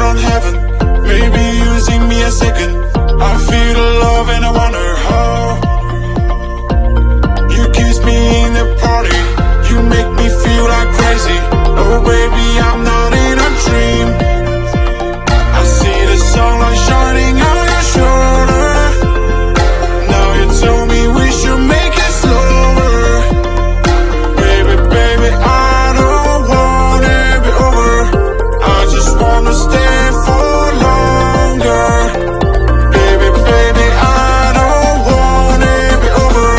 from heaven, maybe using me a second. I feel the love and I wonder how. You kiss me in the party, you make me feel like crazy. Oh baby, I'm not in a dream. I see the sunlight shining on your shoulder. Now you tell me we should make it slower. Baby, baby, I don't wanna be over. I just wanna stay for longer. Baby, baby, I don't wanna be over.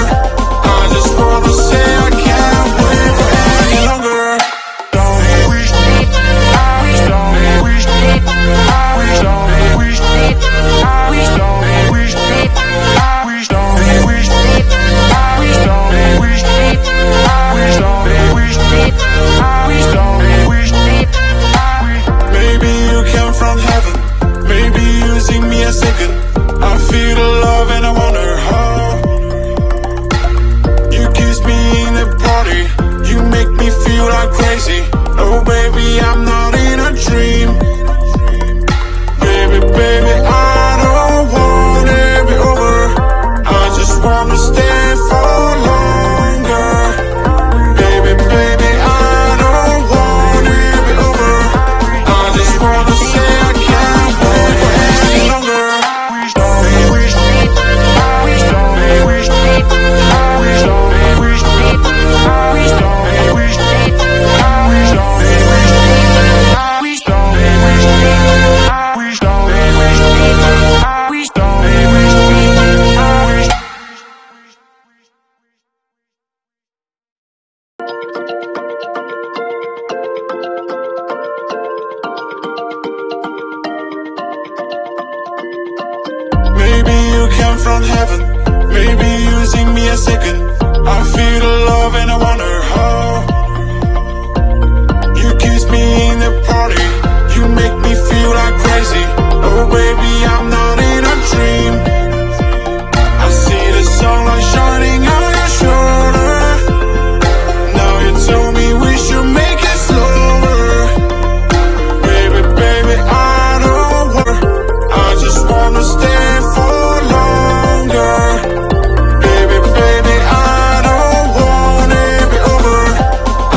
I just wanna say I can't wait for any longer. Maybe you came from heaven, maybe using me a second. I feel the love and I wonder how. You kiss me in the party, you make me feel like crazy. Oh baby, I'm not in a dream. Baby, baby, I don't wanna be over. I just wanna stay for longer. Baby, baby, I don't wanna be over. I just wanna say I can't wait for any longer. Maybe you came from heaven, maybe using me a second. I feel the love and I wonder how. You kiss me in the party, you make me feel like crazy. Oh baby, I'm not in a dream. I see the sunlight shining on your shoulder. Now you tell me we should make it slower. Baby, baby, I don't worry. I just wanna stay for longer. Baby, baby, I don't wanna be over.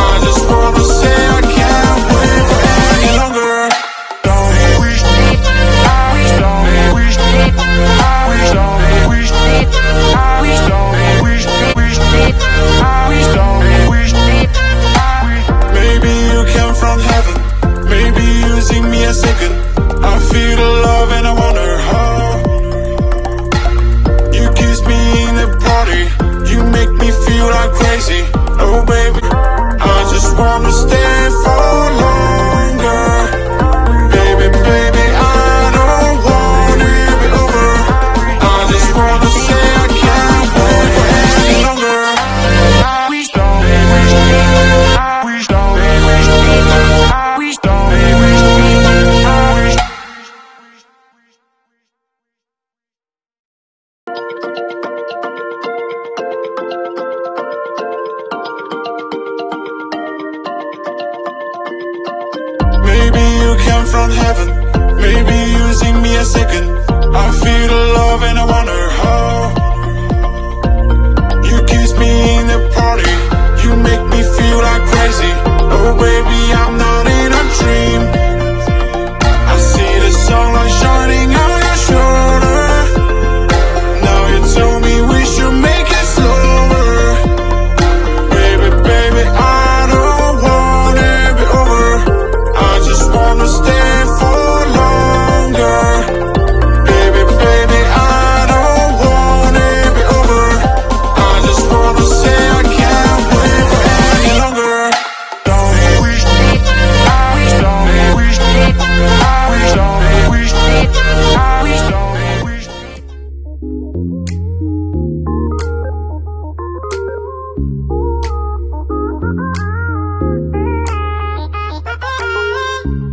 I just wanna say I can't wait for any longer. Maybe you came from heaven, maybe using me a second. I feel the love and I wonder how. You kiss me in the party, you make me feel like crazy. Oh baby, I just wanna stay for longer. Baby, baby, I don't wanna be over. I just wanna say I can't wait for any longer. Maybe you came from heaven, maybe using me a second. I feel the love and I wonder how. You kiss me in the party, you make me feel like crazy. Oh baby, I'm not in a dream. I see the sunlight shining on your shoulder. Now you tell me we should make it slower. Baby, baby, I don't wanna be over. I just wanna stay for longer. Baby, baby, I don't wanna be over. I just wanna say I can't wait for any longer.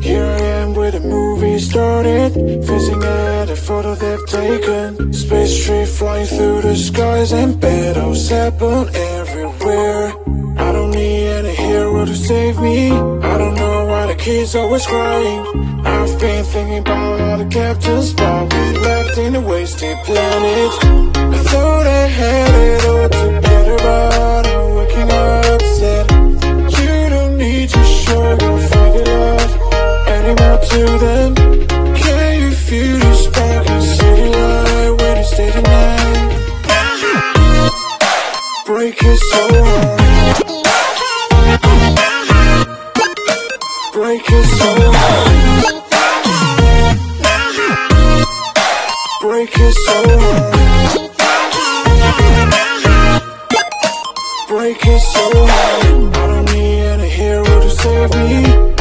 Here I am where the movie started, facing at a photo they've taken. Space tree flying through the skies and battles happen everywhere. I don't need any hero hero to save me. I don't know why the kids always crying. I've been thinking about all the captains, but we left in a wasted planet. I thought I had it all together, but I'm waking up sad. You don't need to show your father love anymore to them. Can you feel the spark in city light when you stay the night? Break it so hard. Break it so hard. Break it so hard. Break it so hard. I don't need any hero to save me.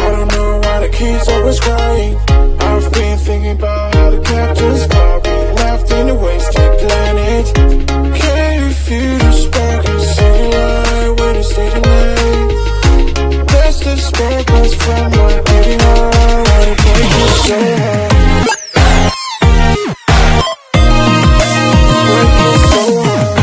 I don't know why the kids always crying. I've been thinking about how the captains fought. We left in a wasted planet. Can you feel the spark in city light when you stay the night? That's the sparkles from my beating heart. I break it so hard. Break it so hard.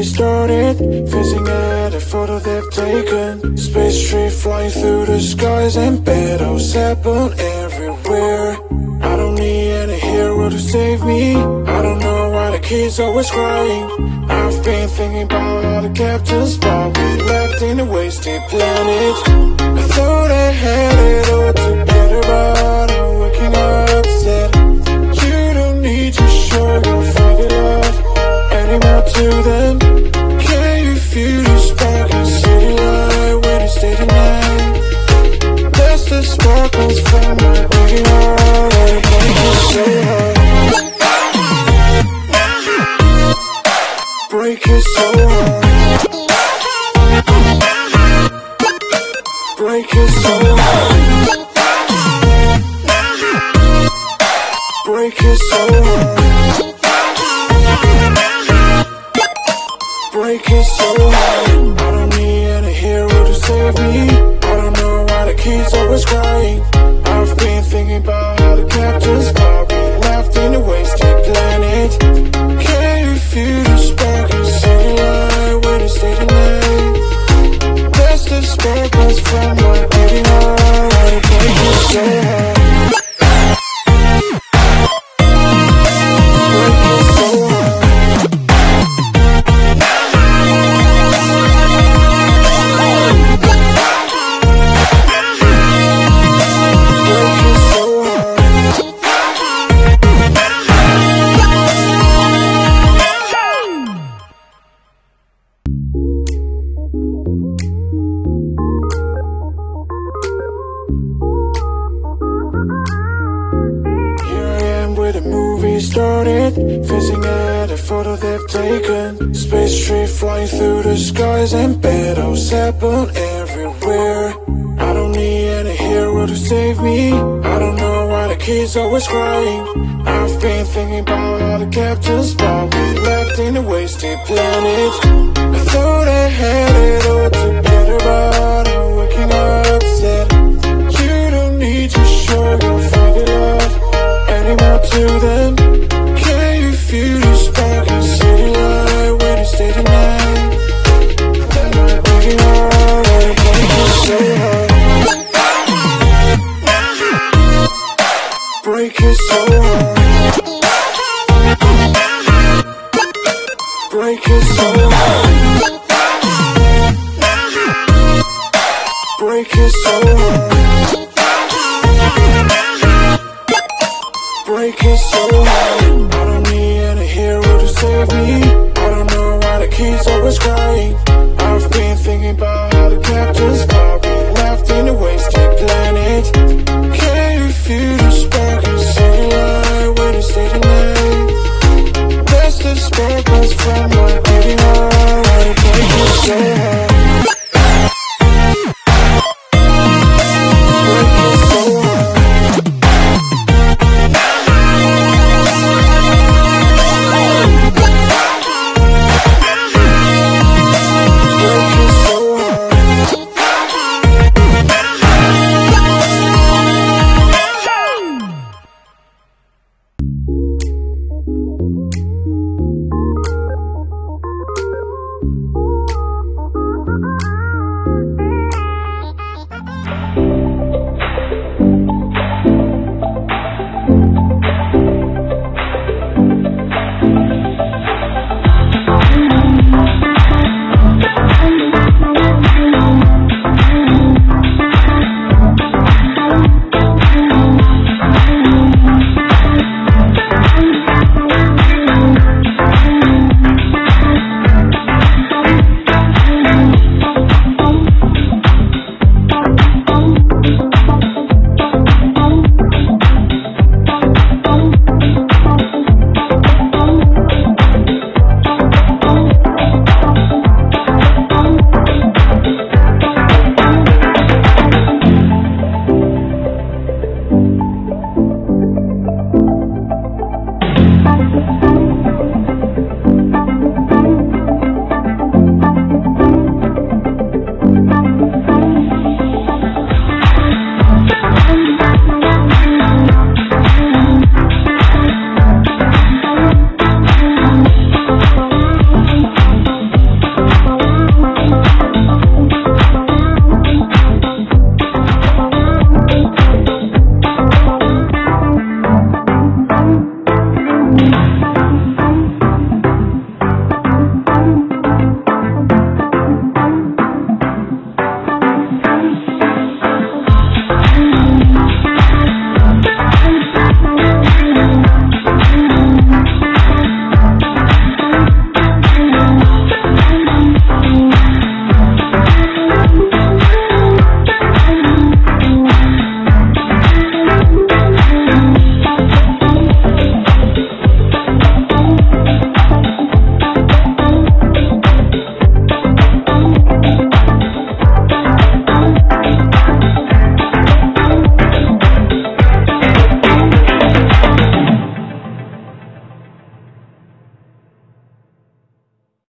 Started facing at a photo they've taken. Space tree flying through the skies and battles happen everywhere. I don't need any hero to save me. I don't know why the kids always crying. I've been thinking about all the captains, but we left in a wasted planet. I thought I had it all together, but I'm waking up sad. You don't need to show your father love anymore to them. Feel the spark in city light when you stay the night. That's the sparkles from my beating heart. I break it so hard. Break it so hard. Break it so hard. Break it so hard. Break it so hard. I don't need any hero to save me. I don't know why the kids always crying. I've been thinking about how the captains fought. We left in a wasted planet. Can you feel the spark in city light when you stay the night? That's the sparkles from my beating heart. I break it so hard. Break it so hard. Started facing at a photo they've taken. Space tree flying through the skies and battles happen everywhere. I don't need any hero to save me. I don't know why the kids always crying. I've been thinking about all the captains, but we left in a wasted planet. I thought I had it all together, but I'm waking up sad. You don't need to show your father love anymore to them. Feel the spark in city light when you stay the night. That my beating heart, I break it so hard. Break it so hard. Break it so hard. Break it so hard. Break it so hard. I don't need any hero to save me. I don't know why the kids always crying. I've been thinking about how the captains fought. We left in a wasted planet. Can you feel the spark in city light when you stay the night? That's the sparkles from my beating heart. I break it so hard.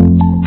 you.